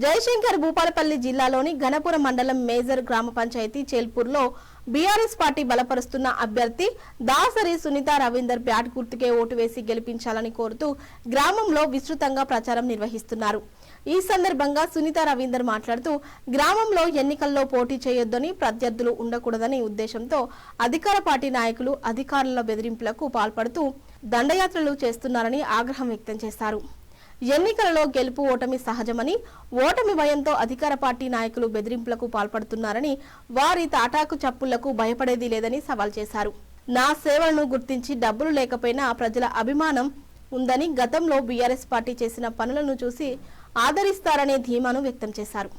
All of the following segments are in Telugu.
జయశంకర్ భూపాలపల్లి జిల్లాలోని ఘనపురం మండలం మేజర్ గ్రామ పంచాయతీ చేల్పూర్లో బీఆర్ఎస్ పార్టీ బలపరుస్తున్న అభ్యర్థి దాసరి సునీత రవీందర్ బ్యాట్ గుర్తుకే ఓటు వేసి గెలిపించాలని కోరుతూ గ్రామంలో విస్తృతంగా ప్రచారం నిర్వహిస్తున్నారు. ఈ సందర్భంగా సునీత రవీందర్ మాట్లాడుతూ గ్రామంలో ఎన్నికల్లో పోటీ చేయొద్దని, ప్రత్యర్థులు ఉండకూడదని ఉద్దేశంతో అధికార పార్టీ నాయకులు అధికారుల బెదిరింపులకు పాల్పడుతూ దండయాత్రలు చేస్తున్నారని ఆగ్రహం వ్యక్తం చేశారు. ఎన్నికలలో గెలుపు ఓటమి సహజమని, ఓటమి భయంతో అధికార పార్టీ నాయకులు బెదిరింపులకు పాల్పడుతున్నారని, వారి తాటాకు చప్పుళ్లకు భయపడేది లేదని సవాల్ చేశారు. నా సేవలను గుర్తించి డబ్బులు లేకపోయినా ప్రజల అభిమానం ఉందని, గతంలో బీఆర్ఎస్ పార్టీ చేసిన పనులను చూసి ఆదరిస్తారనే ధీమాను వ్యక్తం చేశారు.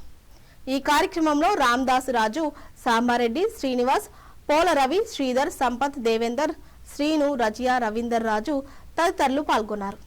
ఈ కార్యక్రమంలో రామ్దాస్ రాజు, సాంబారెడ్డి, శ్రీనివాస్, పోల రవి, శ్రీధర్, సంపత్, దేవేందర్, శ్రీను, రజియా, రవీందర్ రాజు తదితరులు పాల్గొన్నారు.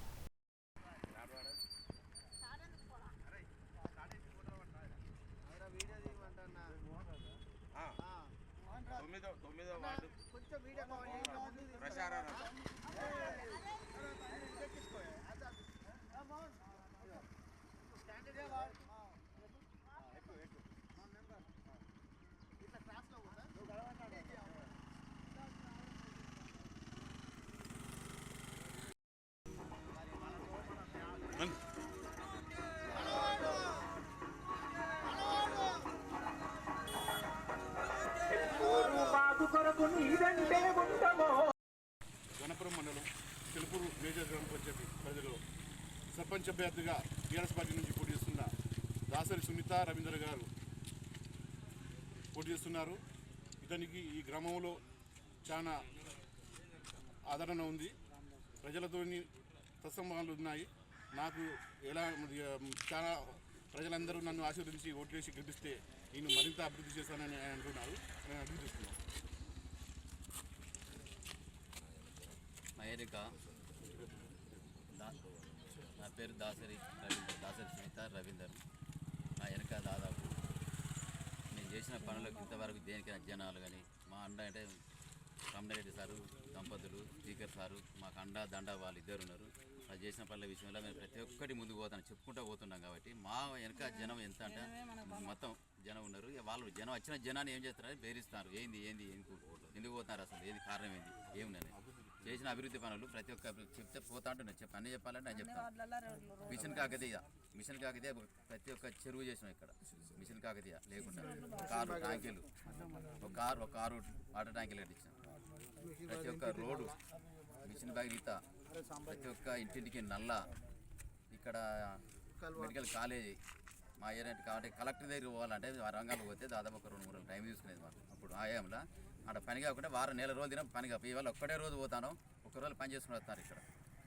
గణపురం మండలం తెలుపూరు మేజర్ గ్రామ పంచాయతీ పరిధిలో సర్పంచ్ అభ్యర్థిగా టీఆర్ఎస్ పార్టీ నుంచి పోటీ చేస్తున్న దాసరి సునీత రవీందర్ గారు పోటీ చేస్తున్నారు. ఇతనికి ఈ గ్రామంలో చాలా ఆదరణ ఉంది. ప్రజలతో సత్సంబంధాలు ఉన్నాయి. నాకు చాలా ప్రజలందరూ నన్ను ఆశీర్వదించి ఓట్లు వేసి గెలిపిస్తే నేను మరింత అభివృద్ధి చేశానని అంటున్నారు. నేను అభివృద్ధి చేస్తున్నాను. నా పేరు దాసరి సునీత రవీందర్. నా వెనక దాదాపు నేను చేసిన పనులకు ఇంతవరకు దేనికైనా జనాలు కానీ మా అండ అంటే కమలారెడ్డి సారు, దంపతులు, స్పీకర్ సారు, మాకు అండ దండ వాళ్ళు ఇద్దరు ఉన్నారు. అది చేసిన పనుల విషయంలో మేము ప్రతి ఒక్కటి ముందుకు పోతాను చెప్పుకుంటూ పోతున్నాం. కాబట్టి మా వెనక జనం ఎంత అంటే మొత్తం జనం ఉన్నారు. వాళ్ళు జనం వచ్చిన జనాన్ని ఏం చేస్తారని బెదిరిస్తారు. ఎందుకు పోతున్నారు, అసలు ఏది కారణం ఏంది, ఏముందని చేసిన అభివృద్ధి పనులు ప్రతి ఒక్క చెప్తే పోతా ఉంటున్నాను. అన్నీ చెప్పాలంటే నేను చెప్తాను. మిషన్ కాకతీయ ప్రతి ఒక్క చెరువు చేసినాం ఇక్కడ. మిషన్ కాకతీయ లేకుండా కారు ట్యాంకీలు, ఒక కారు వాటర్ ట్యాంకీలు కట్టించాం. ప్రతి ఒక్క రోడ్డు మిషన్ గీత, ప్రతి ఒక్క ఇంటింటికి నల్ల, ఇక్కడ మెడికల్ కాలేజీ మా ఏరియా. కాబట్టి కలెక్టర్ దగ్గర పోవాలంటే రంగాలు పోతే దాదాపు ఒక 2-3 రోజులు టైం తీసుకునేది మాకు. అప్పుడు ఆయాంలో అక్కడ పని కాకుండా నెల రోజులు దినం పని కాదు. ఇవాళ ఒక్కడే రోజు పోతాను, ఒక్క రోజు పని చేసుకుని వస్తారు. ఇక్కడ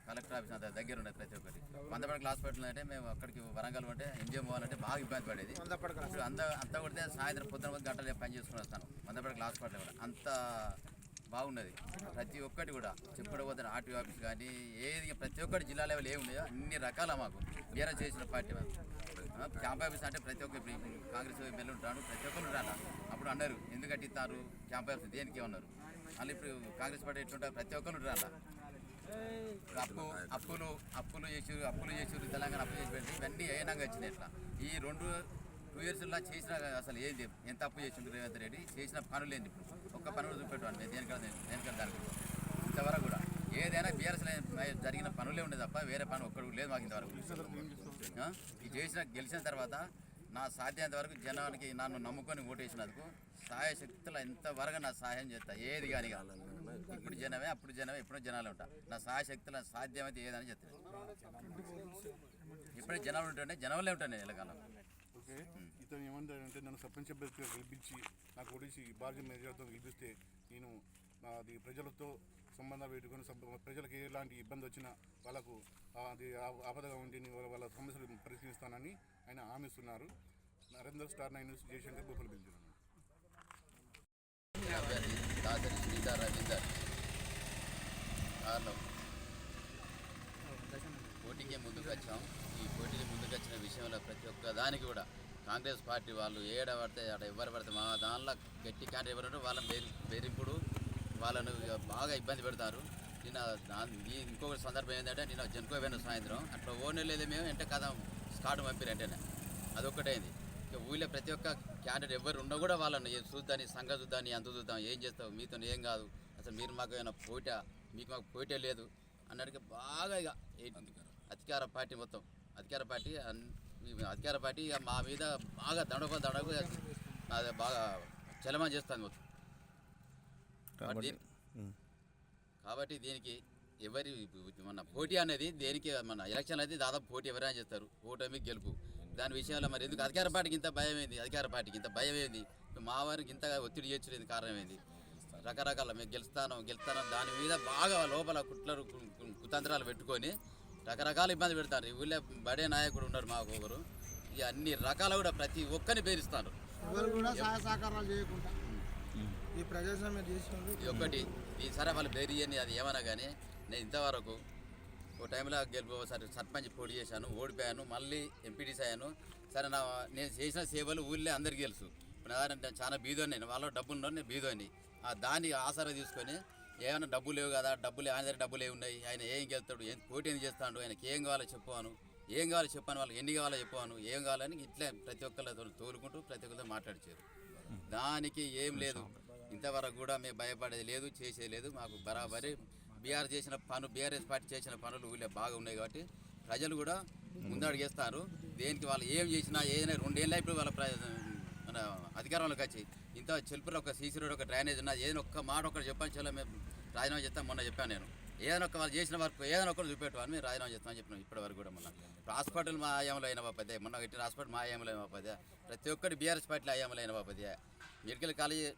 కలెక్టర్ ఆఫీస్ అంత దగ్గర ఉండేది. ప్రతి ఒక్కటి మందపడక హాస్పిటల్ అంటే మేము అక్కడికి వరంగల్ అంటే ఎంజిఎం పోవాలంటే బాగా ఇబ్బంది పడేది. ఇప్పుడు అంతా కొడితే సాయంత్రం పొద్దున గంటలు పని చేసుకుని వస్తాను. మందపడక హాస్పిటల్ కూడా అంత బాగున్నది. ప్రతి ఒక్కటి కూడా చెప్పుకోపోతాను. ఆర్టీఓ ఆఫీస్ కానీ ఏది ప్రతి ఒక్కటి జిల్లా లెవెల్ ఏమున్నాయో అన్ని రకాల మాకు బీఆర్ఎస్ చేసిన పార్టీ. క్యాంప్ ఆఫీస్ అంటే ప్రతి ఒక్క కాంగ్రెస్ ఎమ్మెల్యే ఉంటాడు, ప్రతి ఒక్కరు రాలా. అప్పుడు అన్నారు ఎందుకు కట్టిస్తారు క్యాంప్ ఆఫీస్ దేనికి ఉన్నారు. మళ్ళీ ఇప్పుడు కాంగ్రెస్ పార్టీ ఎట్లుంటారు, ప్రతి ఒక్కరు రాలా. అప్పులు చేసారు తెలంగాణ అప్పు చేసి పెట్టి ఇవన్నీ ఏనాగా వచ్చినాయి. ఇట్లా ఈ 2 ఇయర్స్లో చేసిన అసలు ఏంది, ఎంత అప్పు చేసిండు రేవంత్ రెడ్డి, చేసిన పనులు ఏంది. ఇప్పుడు ఒక్క పని కూడా చూపెట్టాను దేనికన్నా దానికి ఇంతవరకు కూడా ఏదైనా బీఆర్ఎస్లో జరిగిన పనులే ఉండేది తప్ప వేరే పని ఒక్కడు లేదు మాకు ఇంతవరకు. ఈ గెలిచిన తర్వాత నా సాధ్యమైనంత వరకు జనానికి నన్ను నమ్ముకొని ఓటేసినందుకు సహాయశక్తులు ఎంతవరకు నా సహాయం చేస్తా. ఏది కానీ ఇప్పుడు జనమే, అప్పుడు జనమే, ఎప్పుడో జనాలు ఉంటా. నా సహాయశక్తులు సాధ్యమైతే ఏదని చెప్తాను. ఇప్పుడే జనాలు ఉంటుంటే జనంలో ఉంటాను నేను ఎలాగన్నా. ఇతను ఏమంటారంటే నన్ను సర్పంచ్ అభ్యర్థిగా గెలిపించి నాకు ఓడిసి భారతీయ మెజార్టీతో గెలిపిస్తే నేను అది ప్రజలతో సంబంధాలు పెట్టుకొని ప్రజలకు ఎలాంటి ఇబ్బంది వచ్చినా వాళ్ళకు అది ఆపదగా ఉండి వాళ్ళ సమస్యలు పరిశీలిస్తానని ఆయన హామీస్తున్నారు. నరేందర్ స్టార్ 9 న్యూస్ జయశంకర్ భూపాలపల్లి వెళ్తున్నాను. దాసరి సునీత రవీందర్ కారణం పోటీకే ముందుకు వచ్చాం. ఈ పోటీకి ముందుకు వచ్చిన విషయంలో ప్రతి ఒక్క దానికి కూడా కాంగ్రెస్ పార్టీ వాళ్ళు ఏడ పడితే ఆడ ఎవరు పడితే మా దానిలో గట్టి క్యాండిడేట్ ఎవరు వాళ్ళని బెదిరింపుడు, వాళ్ళను బాగా ఇబ్బంది పెడతారు. ఇంకొక సందర్భం ఏంటంటే నేను జనుకోపోయిన సాయంత్రం అట్లా ఓనే లేదు మేము అంటే కదా స్కాట్ పంపిరు వెంటనే అదొక్కటైంది. ఇక ఊళ్ళో ప్రతి ఒక్క క్యాండిడేట్ ఎవరు ఉన్నా కూడా వాళ్ళని చూద్దాని సంఘ చూద్దాని అంత చూద్దాం, ఏం చేస్తావు మీతో ఏం కాదు, అసలు మీరు మాకు ఏమైనా పోటా, మీకు మాకు పోటే లేదు అన్నట్టుగా బాగా ఇక అధికార పార్టీ మొత్తం అధికార పార్టీ ఇక మా మీద బాగా దడకు అది బాగా చలమా చేస్తుంది మొత్తం. కాబట్టి దీనికి ఎవరి మన పోటీ అనేది దేనికి మన ఎలక్షన్ అనేది దాదాపు పోటీ ఎవరైనా చేస్తారు, ఓటమి గెలుపు. దాని విషయంలో మరి ఎందుకు అధికార పార్టీకి ఇంత భయం ఏంది, మా వారికి ఇంతగా ఒత్తిడి చేర్చలేదు కారణం ఏంది? రకరకాల మేము గెలుస్తాను దాని మీద బాగా లోపల కుతంత్రాలు పెట్టుకొని రకరకాల ఇబ్బంది పెడతారు. ఈ ఊళ్ళో బడే నాయకుడు ఉన్నారు మాకు ఒకరు, ఇక అన్ని రకాల కూడా ప్రతి ఒక్కరిని పేరుస్తారు. ఈ ప్రజాస్వామ్యం చేసినప్పుడు ఇది ఒకటి ఈసారి వాళ్ళు బేరియని అది ఏమన్నా కానీ నేను ఇంతవరకు ఓ టైంలో ఒకసారి సర్పంచ్ పోటీ చేశాను, ఓడిపోయాను, మళ్ళీ ఎంపీటీసీ అయ్యాను. సరే నేను చేసిన సేవలు ఊళ్ళో అందరికీ తెలుసు. ఇప్పుడు చాలా బీదోని, నేను వాళ్ళ డబ్బులు నేను బీదోని, దాన్ని ఆసరా తీసుకొని ఏమైనా డబ్బులు లేవు కదా, ఆయన దగ్గర డబ్బులు ఏమి ఉన్నాయి, ఆయన ఏం గెలుస్తాడు, పోటీ ఏం చేస్తాడు, ఆయనకి ఏం కావాలో చెప్పాను, వాళ్ళకి ఎన్ని కావాలో చెప్పాను, ఏం కావాలని ఇట్లే ప్రతి ఒక్కరితో తోలుకుంటూ ప్రతి ఒక్కరితో మాట్లాడిచారు. దానికి ఏం లేదు, ఇంతవరకు కూడా మేము భయపడేది లేదు, చేసేది లేదు. మాకు బరాబరి బీఆర్ఎస్ పార్టీ చేసిన పనులు ఊళ్ళో బాగా ఉన్నాయి కాబట్టి ప్రజలు కూడా ముందడుగేస్తారు. దేనికి వాళ్ళు ఏం చేసినా ఏదైనా 2 ఏళ్ళ ఇప్పుడు వాళ్ళ మన అధికారంలోకి వచ్చి ఇంత చెల్పులో ఒక సీసీ రోడ్, ఒక డ్రైనేజ్ ఉన్నా ఏదైనా ఒక్క మాట ఒకటి చెప్పని చాలా మేము రాజీనామా చేస్తాం. మొన్న చెప్పాను నేను, ఏదైనా ఒక వాళ్ళు చేసిన వరకు ఏదైనా ఒకటి చూపెట్టుకోవాలి, మేము రాజీనామా చేస్తామని చెప్పినాం. ఇప్పటి వరకు కూడా మొన్న హాస్పిటల్ మా ఆయంలో అయిన బాపదే, మొన్న కట్టిన హాస్పిటల్ మా ఆయంలో అయిన బాపదే, ప్రతి ఒక్కటి బీఆర్ఎస్ పార్టీలో ఆయంలో అయిన బాపదే, మెడికల్ కాలేజీ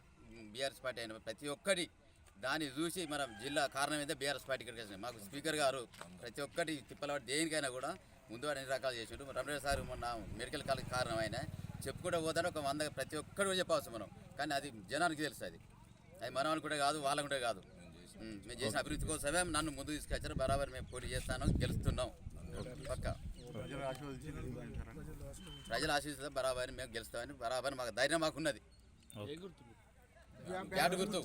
బీఆర్ఎస్ పార్టీ అయిన ప్రతి ఒక్కటి దాన్ని చూసి మనం జిల్లా కారణం అయితే బీఆర్ఎస్ పార్టీ ఇక్కడికి వచ్చినాయి. మాకు స్పీకర్ గారు ప్రతి ఒక్కటి తిప్పలవాడి దేనికైనా కూడా ముందు అన్ని రకాలు చేసిండు. రమణ సార్ మొన్న మెడికల్ కాలేజ్ కారణం ఆయన చెప్పుకుంటూ పోతాను ఒక 100 ప్రతి ఒక్కరు చెప్పవచ్చు మనం, కానీ అది జనానికి తెలుసు. అది మనం అనుకుంటే కాదు, వాళ్ళకుంటే కాదు. మేము చేసిన అభివృద్ధి కోసమే నన్ను ముందు తీసుకొచ్చారు. బరాబర్ మేము పోటీ చేస్తాను, గెలుస్తున్నాం పక్క. ప్రజల ఆశీస్సుతో బరాబరి మేము గెలుస్తామని బరాబరి మాకు ధైర్యం మాకున్నది. బ్యాట్ గుర్తు